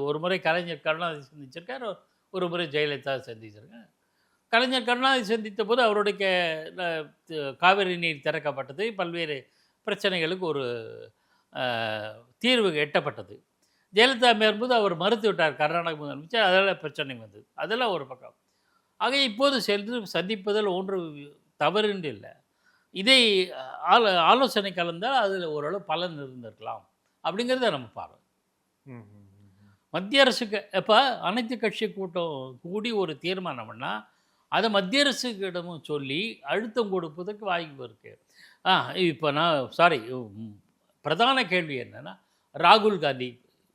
[SPEAKER 4] ஒரு முறை கலைஞர் கருணாநிதி சந்திச்சிருக்கார், ஒரு முறை ஜெயலலிதா சந்திச்சிருக்காங்க. கலைஞர் கருணாநிதி சந்தித்த போது அவருடைய காவிரி நீர் திறக்கப்பட்டது, பல்வேறு பிரச்சனைகளுக்கு ஒரு தீர்வு எட்டப்பட்டது. ஜெயலலிதா மேற்போது அவர் மறுத்து விட்டார் கர்நாடக முதலமைச்சர், அதெல்லாம் பிரச்சனை வந்தது. அதெல்லாம் ஒரு பக்கம். ஆக இப்போது சென்று சந்திப்பதில் ஒன்று தவறுன்னு இல்லை. இதை ஆலோசனை கலந்தால் அதில் ஓரளவு பலன் இருந்திருக்கலாம் அப்படிங்கிறத நம்ம பார்க்கணும். மத்திய அரசுக்கு இப்போ அனைத்து கட்சி கூட்டம் கூடி ஒரு தீர்மானம் பண்ணால் அதை மத்திய அரசுக்கிடமும் சொல்லி அழுத்தம் கொடுப்பதற்கு வாய்ப்பு இருக்குது. இப்போ பிரதான கேள்வி என்னென்னா, ராகுல் காந்தி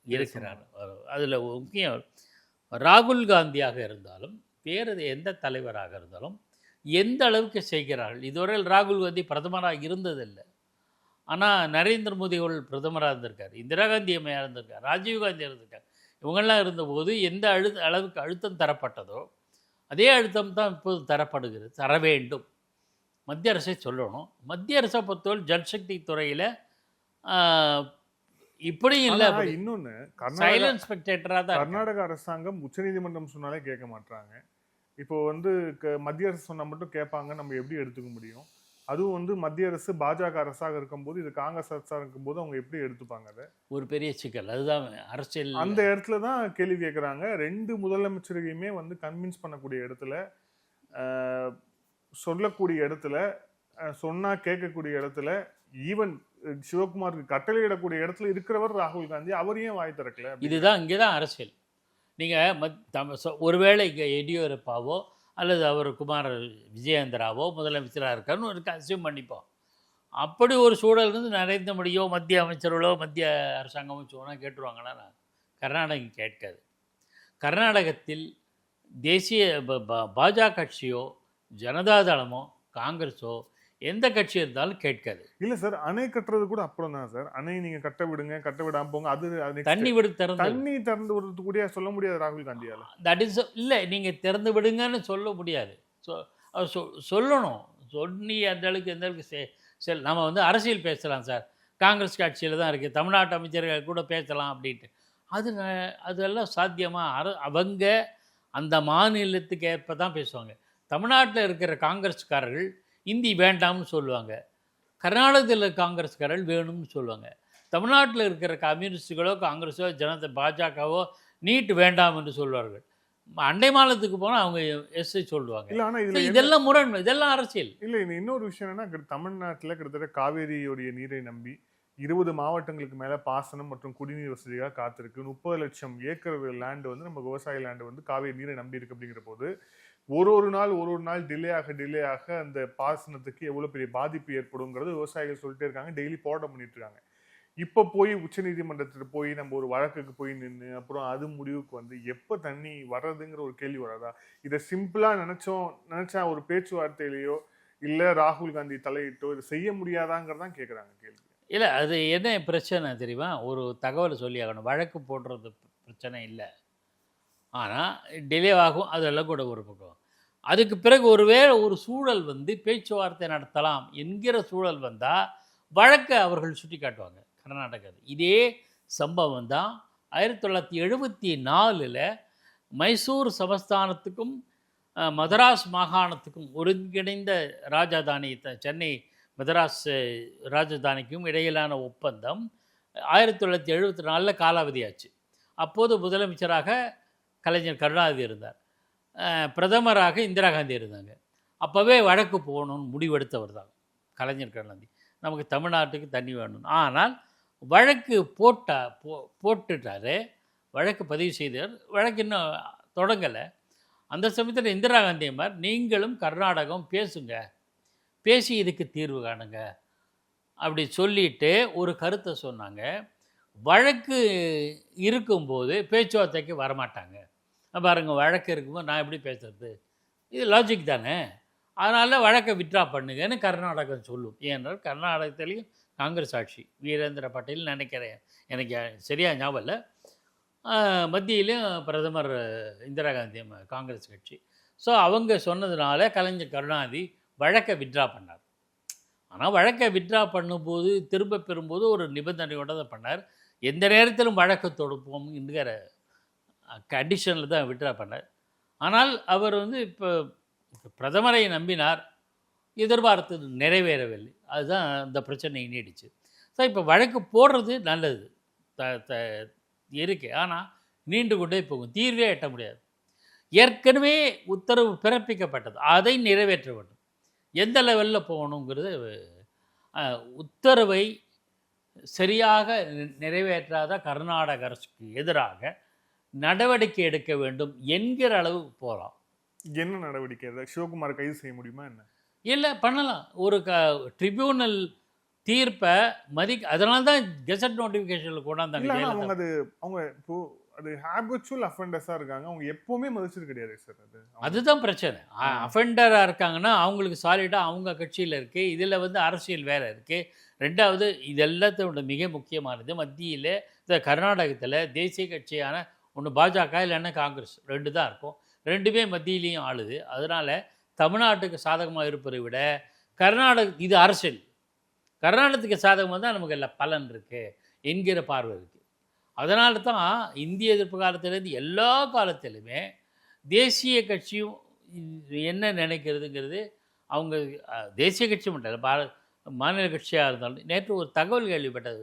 [SPEAKER 4] இருக்கிறார். அதில் முக்கியம், ராகுல் காந்தியாக இருந்தாலும் வேறு எந்த தலைவராக இருந்தாலும் எந்த அளவுக்கு செய்கிறார்கள். இதுவரையில் ராகுல் காந்தி பிரதமராக இருந்ததில்லை. ஆனால் நரேந்திர மோடி அவர்கள் பிரதமராக இருந்திருக்கார், இந்திரா காந்தி அம்மையாக இருந்திருக்கார், ராஜீவ்காந்தி இருந்திருக்கார். இவங்கெல்லாம் இருந்தபோது எந்த அளவுக்கு அழுத்தம் தரப்பட்டதோ அதே அழுத்தம் தான் இப்போது தர வேண்டும். மத்திய அரசை சொல்லணும். மத்திய அரசை பொறுத்தவரை ஜல்சக்தி துறையில் இப்படியும் இல்லை.
[SPEAKER 5] இன்னொன்று,
[SPEAKER 4] சைலன்ட் ஸ்பெக்டேட்டராக தான்
[SPEAKER 5] கர்நாடக அரசாங்கம் உச்சநீதிமன்றம் சொன்னாலே கேட்க மாட்டாங்க. இப்போ மத்திய அரசு சொன்னால் மட்டும் கேட்பாங்க. நம்ம எப்படி எடுத்துக்க முடியும்? அதுவும் மத்திய அரசு பாஜக அரசாக இருக்கும்போது, இது காங்கிரஸ் அரசாக இருக்கும்போது அவங்க எப்படி எடுத்துப்பாங்க? அதை ஒரு
[SPEAKER 4] பெரிய சிக்கல். அதுதான் அரசியல்.
[SPEAKER 5] அந்த இடத்துல தான் கேள்வி கேட்குறாங்க. 2 முதலமைச்சரையுமே கன்வின்ஸ் பண்ணக்கூடிய இடத்துல, சொல்லக்கூடிய இடத்துல, சொன்னால் கேட்கக்கூடிய இடத்துல, ஈவன் சிவகுமாருக்கு கட்டளையிடக்கூடிய இடத்துல இருக்கிறவர் ராகுல் காந்தி. அவர் ஏன் வாய் திறக்கல?
[SPEAKER 4] இதுதான் இங்கே தான் அரசியல். நீங்கள் ஒருவேளை இங்கே எடியூரப்பாவோ அல்லது அவர் குமார விஜயேந்திராவோ முதலமைச்சராக இருக்காருன்னு அசியூம் பண்ணிப்போம். அப்படி ஒரு சூழல் நரேந்திர மோடியோ மத்திய அமைச்சர்களோ மத்திய அரசாங்கமோ சொன்னால் கேட்டுருவாங்கன்னா, கர்நாடகம் கேட்காது. கர்நாடகத்தில் தேசிய பாஜக கட்சியோ ஜனதாதளமோ காங்கிரஸோ எந்த கட்சி இருந்தாலும் கேட்காது.
[SPEAKER 5] இல்லை சார், அணை கட்டுறது கூட அப்புறம் தான் சார். அணை நீங்கள் கட்ட விடுங்க, கட்ட விடாமல் போங்க, அது
[SPEAKER 4] தண்ணி
[SPEAKER 5] திறந்து விடுறது கூட சொல்ல முடியாது ராகுல் காந்தியால்.
[SPEAKER 4] தட் இஸ் இல்லை, நீங்கள் திறந்து விடுங்கன்னு சொல்ல முடியாது. சொல்லணும். சொல்லி அந்த அளவுக்கு நம்ம அரசியல் பேசலாம் சார், காங்கிரஸ் கட்சியில் தான் இருக்குது, தமிழ்நாட்டு அமைச்சர்கள் கூட பேசலாம் அப்படின்ட்டு. அதெல்லாம் சாத்தியமாக? அவங்க அந்த மாநிலத்துக்கு ஏற்ப தான் பேசுவாங்க. தமிழ்நாட்டில் இருக்கிற காங்கிரஸ்காரர்கள் இந்தி வேண்டாம்னு சொல்லுவாங்க, கர்நாடகத்தில் காங்கிரஸ்காரர்கள் வேணும்னு சொல்லுவாங்க. தமிழ்நாட்டில் இருக்கிற கம்யூனிஸ்டுகளோ காங்கிரஸோ பாஜகவோ நீட் வேண்டாம் என்று சொல்வார்கள். அண்டை மாநிலத்துக்கு போனால் அவங்க எஸ்ஐ சொல்லுவாங்க.
[SPEAKER 5] இல்லை, ஆனால்
[SPEAKER 4] இதெல்லாம் முரண், இதெல்லாம் அரசியல்.
[SPEAKER 5] இல்லை, இன்னொரு விஷயம் என்னன்னா, தமிழ்நாட்டில் கிட்டத்தட்ட காவேரியுடைய நீரை நம்பி 20 மாவட்டங்களுக்கு மேலே பாசனம் மற்றும் குடிநீர் வசதியாக காத்திருக்கு. 30 லட்சம் ஏக்கர் லேண்டு நம்ம விவசாய லேண்டு காவேரி நீரை நம்பி இருக்கு. அப்படிங்கிற போது ஒரு நாள் டிலே ஆக அந்த பாசனத்துக்கு எவ்வளோ பெரிய பாதிப்பு ஏற்படுங்கிறது விவசாயிகள் சொல்லிட்டே இருக்காங்க, டெய்லி போராட்டம் பண்ணிட்டு இருக்காங்க. இப்போ போய் உச்சநீதிமன்றத்தில் போய் நம்ம ஒரு வழக்குக்கு போய் நின்று அப்புறம் அது முடிவுக்கு எப்போ தண்ணி வர்றதுங்கிற ஒரு கேள்வி வராதா? இதை சிம்பிளாக நினச்சா ஒரு பேச்சுவார்த்தையிலையோ இல்லை ராகுல் காந்தி தலையிட்டோ இதை செய்ய முடியாதாங்கிறதான் கேட்குறாங்க கேள்வி.
[SPEAKER 4] இல்லை, அது என்ன பிரச்சனை தெரியுமா? ஒரு தகவலை சொல்லி ஆகணும். வழக்கு போடுறது பிரச்சனை இல்லை, ஆனால் டிலே ஆகும், அதெல்லாம் கூட ஒரு பக்கம். அதுக்கு பிறகு ஒரு சூழல் வந்து பேச்சுவார்த்தை நடத்தலாம் என்கிற சூழல் வந்தால் வழக்கை அவர்கள் சுட்டி காட்டுவாங்க. கர்நாடகா இதே சம்பவம் தான் 1974 மைசூர் சமஸ்தானத்துக்கும் மதராஸ் மாகாணத்துக்கும் ஒருங்கிணைந்த ராஜதானி சென்னை மதராஸ் ராஜதானிக்கும் இடையிலான ஒப்பந்தம் 1974 காலாவதியாச்சு. அப்போது முதலமைச்சராக கலைஞர் கருணாநிதி இருந்தார், பிரதமராக இந்திரா காந்தி இருந்தாங்க. அப்போவே வழக்கு போகணும்னு முடிவெடுத்தவர் தான் கலைஞர் கருணாநிதி. நமக்கு தமிழ்நாட்டுக்கு தண்ணி வேணும். ஆனால் வழக்கு போட்டுட்டாரு, வழக்கு பதிவு செய்தார், வழக்கு இன்னும் தொடங்கலை. அந்த சமயத்தில் இந்திரா காந்தி அம்மார் நீங்களும் கர்நாடகம் பேசுங்க, பேசி இதுக்கு தீர்வு காணுங்க அப்படி சொல்லிட்டு ஒரு கருத்தை சொன்னாங்க. வழக்கு இருக்கும்போது பேச்சுவார்த்தைக்கு வரமாட்டாங்க. பாருங்கள், வழக்கு இருக்கும்போது நான் எப்படி பேசுறது? இது லாஜிக் தானே. அதனால் வழக்கை வித்ட்ரா பண்ணுங்கன்னு கர்நாடகம் சொல்லும். ஏன்னால் கர்நாடகத்துலேயும் காங்கிரஸ் ஆட்சி, வீரேந்திர பட்டேல் நினைக்கிறேன், எனக்கு சரியாக ஞாபகம் இல்லை. மத்தியிலும் பிரதமர் இந்திரா காந்தி காங்கிரஸ் கட்சி. ஸோ அவங்க சொன்னதுனால கலைஞர் கருணாநிதி வழக்கை வித்ட்ரா பண்ணார். ஆனால் வழக்கை வித்ட்ரா பண்ணும்போது திரும்ப பெறும்போது ஒரு நிபந்தனையோடு தான் பண்ணார். எந்த நேரத்திலும் வழக்கு தொடுப்போம் என்கிற கண்டிஷனில் தான் வித்ட்ரா பண்ணார். ஆனால் அவர் வந்து இப்போ பிரதமரை நம்பினார், எதிர்பார்த்தது நிறைவேறவில்லை. அதுதான் அந்த பிரச்சனை நீடிச்சு. ஸோ இப்போ வழக்கு போடுறது நல்லது இருக்கு, ஆனால் நீண்டு கொண்டே போகும், தீர்வே எட்ட முடியாது. ஏற்கனவே உத்தரவு பிறப்பிக்கப்பட்டது, அதை நிறைவேற்ற வேண்டும். எந்த லெவலில் போகணுங்கிறது, உத்தரவை சரியாக நிறைவேற்றாத கர்நாடக அரசுக்கு எதிராக நடவடிக்கை எடுக்க வேண்டும் என்கிற அளவு போகலாம்.
[SPEAKER 5] என்ன நடவடிக்கை? சிவகுமார் கைது செய்ய முடியுமா என்ன?
[SPEAKER 4] இல்லை, பண்ணலாம். ஒரு ட்ரிபியூனல் தீர்ப்பை அதனால தான் கெசட் நோட்டிஃபிகேஷனில் கொண்டாந்தாங்க.
[SPEAKER 5] அவங்க இப்போ அது ஹேபிச்சுவல் அஃபெண்டர்ஸாக இருக்காங்க, அவங்க எப்போவுமே மதிச்சது கிடையாது சார்.
[SPEAKER 4] அதுதான் பிரச்சனை. அஃபெண்டராக இருக்காங்கன்னா அவங்களுக்கு சாலிடாக அவங்க கட்சியில் இருக்குது, இதில் வந்து அரசியல் வேறு இருக்குது. ரெண்டாவது, இது எல்லாத்தோட மிக முக்கியமானது, மத்தியில் இந்த கர்நாடகத்தில் தேசிய கட்சியான ஒன்று பாஜக இல்லைன்னா காங்கிரஸ், ரெண்டு தான் இருக்கும். ரெண்டுமே மத்தியிலையும் ஆளுது. அதனால் தமிழ்நாட்டுக்கு சாதகமாக இருப்பதை விட இது அரசியல், கர்நாடகத்துக்கு சாதகமாக தான் நமக்கு எல்லாம் பலன் இருக்குது என்கிற பார்வை இருக்குது. அதனால தான் இந்திய எதிர்ப்பு காலத்திலேருந்து எல்லா காலத்திலுமே தேசிய கட்சியும் என்ன நினைக்கிறதுங்கிறது, அவங்க தேசிய கட்சி மட்டும் இல்லை, மாநில கட்சியாக இருந்தாலும். நேற்று ஒரு தகவல் கேள்விப்பட்டது,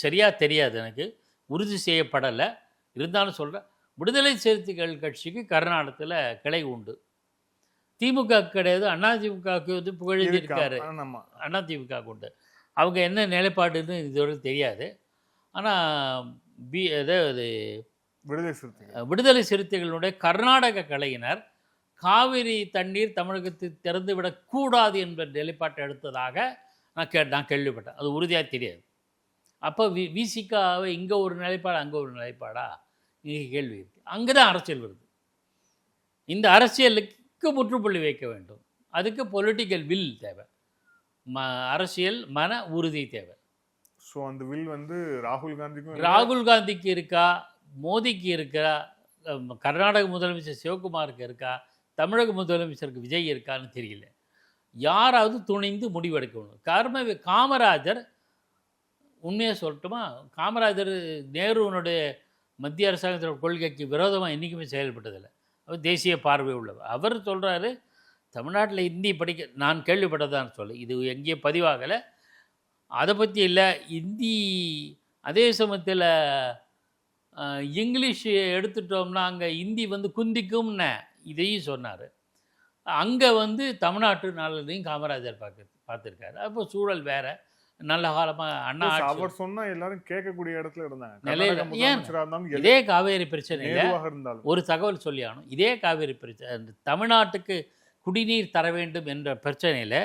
[SPEAKER 4] சரியாக தெரியாது எனக்கு, உறுதி செய்யப்படலை, இருந்தாலும் சொல்கிறேன். விடுதலை சிறுத்தைகள் கட்சிக்கு கர்நாடகத்தில் கிளை உண்டு, திமுக கிடையாது. அதிமுகவுக்கு வந்து புகழெழுதியிருக்காரு, அதிமுக உண்டு. அவங்க என்ன நிலைப்பாடுன்னு இதுவரை தெரியாது. ஆனால் அதாவது விடுதலை சிறுத்தைகளுடைய கர்நாடக கலையினர் காவிரி தண்ணீர் தமிழகத்தில் திறந்துவிடக்கூடாது என்ற நிலைப்பாட்டை எடுத்ததாக நான் கேள்விப்பட்டேன். அது உறுதியாக தெரியாது. அப்போ விசிகாவை இங்கே ஒரு நிலைப்பாடு அங்கே ஒரு நிலைப்பாடா இங்கே கேள்வி இருக்குது. அங்கே தான் அரசியல் வருது. இந்த அரசியலுக்கு முற்றுப்புள்ளி வைக்க வேண்டும். அதுக்கு பொலிட்டிக்கல் வில் தேவை, அரசியல் மன உறுதி தேவை.
[SPEAKER 5] ஸோ அந்த வில் வந்து
[SPEAKER 4] ராகுல் காந்திக்கு இருக்கா, மோடிக்கு இருக்கா, கர்நாடக முதலமைச்சர் சிவகுமாருக்கு இருக்கா, தமிழக முதலமைச்சருக்கு விஜய் இருக்கான்னு தெரியல. யாராவது துணிந்து முடிவெடுக்கணும். காமராஜர், உண்மையாக சொல்லட்டுமா, காமராஜர் நேருவனுடைய மத்திய அரசாங்கத்தோட கொள்கைக்கு விரோதமாக என்றைக்குமே செயல்பட்டதில்லை. அவர் தேசிய பார்வை உள்ளவர். அவர் சொல்கிறாரு, தமிழ்நாட்டில் ஹிந்தி படிக்க நான் கேள்விப்பட்டதான்னு சொல்லி, இது எங்கேயும் பதிவாகலை, அதை பற்றி இல்லை. ஹிந்தி அதே சமயத்தில் இங்கிலீஷ் எடுத்துட்டோம்னா அங்கே ஹிந்தி வந்து குந்திக்கும்னு இதையும் சொன்னார். அங்கே வந்து தமிழ்நாட்டு நாளிலையும் காமராஜர் பார்த்துருக்காரு. அப்போ சூழல் வேறு. நல்ல காலமாக அண்ணா
[SPEAKER 5] அவர் சொன்னால் எல்லாரும் கேட்கக்கூடிய இடத்துல இருந்தாங்க.
[SPEAKER 4] நிலையில் இதே காவேரி பிரச்சனையில் ஒரு தகவல் சொல்லி ஆகணும். இதே காவேரி பிரச்சனை, தமிழ்நாட்டுக்கு குடிநீர் தர வேண்டும் என்ற பிரச்சனையில்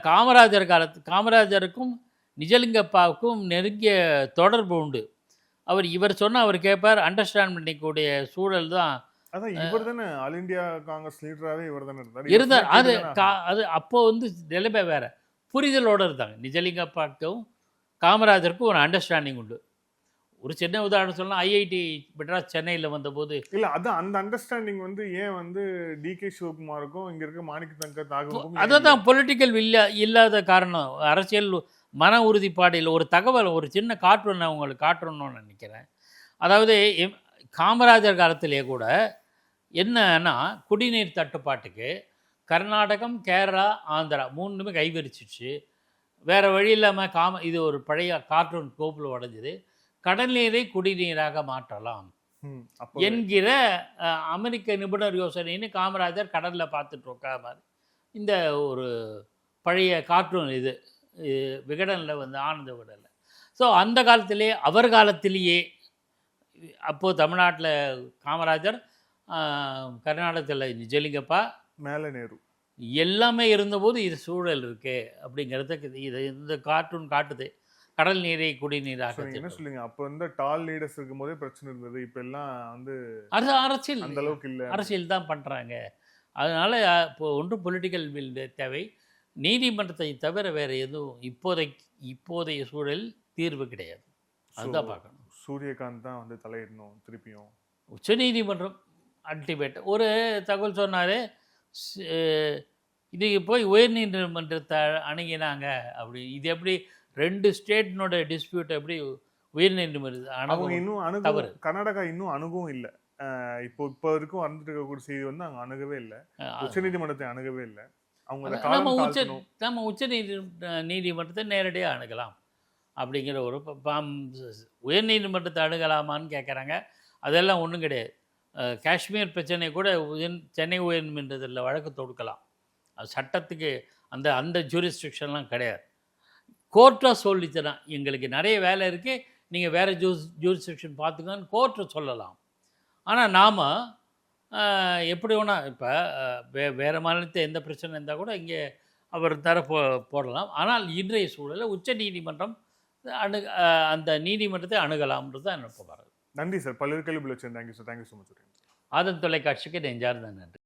[SPEAKER 4] காமராஜருக்கும் நிஜலிங்கப்பாவுக்கும் நெருங்கிய தொடர்பு உண்டு. இவர் சொன்னால் அவர் கேட்பார், அண்டர்ஸ்டாண்ட் பண்ணிக்கூடிய சூழல் தான்.
[SPEAKER 5] அதான் இவர் தானே ஆல் இந்தியா காங்கிரஸ் லீடராகவே இவர் தானே
[SPEAKER 4] இருந்தார். அது அப்போ வந்து நிலைமை வேறு, புரிதலோடு இருந்தாங்க. நிஜலிங்கப்பாவுக்கும் காமராஜருக்கும் ஒரு அண்டர்ஸ்டாண்டிங் உண்டு. ஒரு சின்ன உதாரணம் சொல்லலாம், ஐஐடி மெட்ராஸ் சென்னையில் வந்தபோது
[SPEAKER 5] இல்ல அதான் அந்த அண்டர்ஸ்டாண்டிங் வந்து ஏன் வந்து டிகே சிவகுமாருக்கும் இங்க இருக்க மாணிக்க தங்க தாகூருக்கும்
[SPEAKER 4] அதை தான் பொலிட்டிக்கல் இல்லாத காரணம், அரசியல் மன உறுதிப்பாடு இல்லை. ஒரு தகவல், ஒரு சின்ன கார்ட்டூன் நான் உங்களுக்கு காட்டணும்னு நினைக்கிறேன். அதாவது காமராஜர் காலத்திலே கூட என்னன்னா, குடிநீர் தட்டுப்பாட்டுக்கு கர்நாடகம், கேரளா, ஆந்திரா மூணுமே கைவிரிச்சிச்சு. வேறு வழி இல்லாமல் இது ஒரு பழைய கார்ட்டூன் கோப்பில் உடைஞ்சது. கடல் நீரை குடிநீராக மாற்றலாம் என்கிற அமெரிக்க நிபுணர் யோசனைன்னு காமராஜர் கடலில் பார்த்துட்டு உட்காமாரு. இந்த ஒரு பழைய கார்ட்டூன் இது விகடனில் வந்து ஆனந்த விகடனில். ஸோ அந்த காலத்திலே, அவர் காலத்திலேயே, அப்போது தமிழ்நாட்டில் காமராஜர், கர்நாடகத்தில் நிஜலிங்கப்பா,
[SPEAKER 5] மேலே நேரு
[SPEAKER 4] எல்லாமே இருந்தபோது இது சூழல் இருக்கு அப்படிங்கிறதுக்கு இது இந்த கார்ட்டூன் காட்டுது. கடல் நீரை குடிநீராக
[SPEAKER 5] என்ன சொல்லுங்க, அப்போ வந்து டால் லீடர்ஸ் இருக்கும் போதே பிரச்சனை இருந்தது. இப்போ எல்லாம் வந்து
[SPEAKER 4] அரசியல்
[SPEAKER 5] அந்த அளவுக்கு இல்லை,
[SPEAKER 4] அரசியல் தான் பண்ணுறாங்க. அதனால் இப்போ ஒன்றும் பொலிட்டிக்கல் வில் தேவை, நீதிமன்றத்தை தவிர வேறு எதுவும் இப்போதைய சூழல் தீர்வு கிடையாது. அதுதான் பார்க்கணும்.
[SPEAKER 5] சூரியகாந்த் தான் வந்து தலையிடணும் திருப்பியும்.
[SPEAKER 4] உச்சநீதிமன்றம் அல்டிமேட். ஒரு தகவல் சொன்னார், இது போய் உயர்நீதிமன்றத்தை அணுகினாங்க அப்படி. இது எப்படி 2 ஸ்டேட்னோட டிஸ்பியூட் எப்படி உயர்நீதிமன்றம்
[SPEAKER 5] அவங்க இன்னும் அணுகும், கர்நாடகா இன்னும் அணுகவும் இல்லை. இப்போ வரைக்கும் வந்துட்டு இருக்கக்கூடிய செய்தி வந்து அங்கே அணுகவே இல்லை, உச்சநீதிமன்றத்தை அணுகவே இல்லை. அவங்க
[SPEAKER 4] நம்ம நீதிமன்றத்தை நேரடியாக அணுகலாம் அப்படிங்கிற ஒரு உயர்நீதிமன்றத்தை அணுகலாமான்னு கேட்குறாங்க. அதெல்லாம் ஒன்றும் கிடையாது. காஷ்மீர் பிரச்சனை கூட சென்னை உயர்நீதிமன்றத்தில் வழக்கு தொடுக்கலாம். அது சட்டத்துக்கு அந்த ஜூரிஸ்டிக்ஷன்லாம் கிடையாது. கோர்ட்டாக சொல்லிச்சுன்னா எங்களுக்கு நிறைய வேலை இருக்குது, நீங்கள் வேறு ஜூரிஸ்டிக்ஷன் பார்த்துக்கன்னு கோர்ட்டை சொல்லலாம். ஆனால் நாம் எப்படி வேணால் இப்போ வேறு மாநிலத்தை எந்த பிரச்சனை இருந்தால் கூட இங்கே அவர் போடலாம். ஆனால் இன்றைய சூழலில் உச்ச நீதிமன்றம் அந்த நீதிமன்றத்தை அணுகலாம்ன்றது தான் என்னோட பாரு.
[SPEAKER 5] நன்றி சார், பல்வேறு கேள்விகள் வச்சு. Thank you sir, thank you so much.
[SPEAKER 4] Aadhan தொலைக்காட்சிக்கு நெஞ்சார்ந்த நன்றி.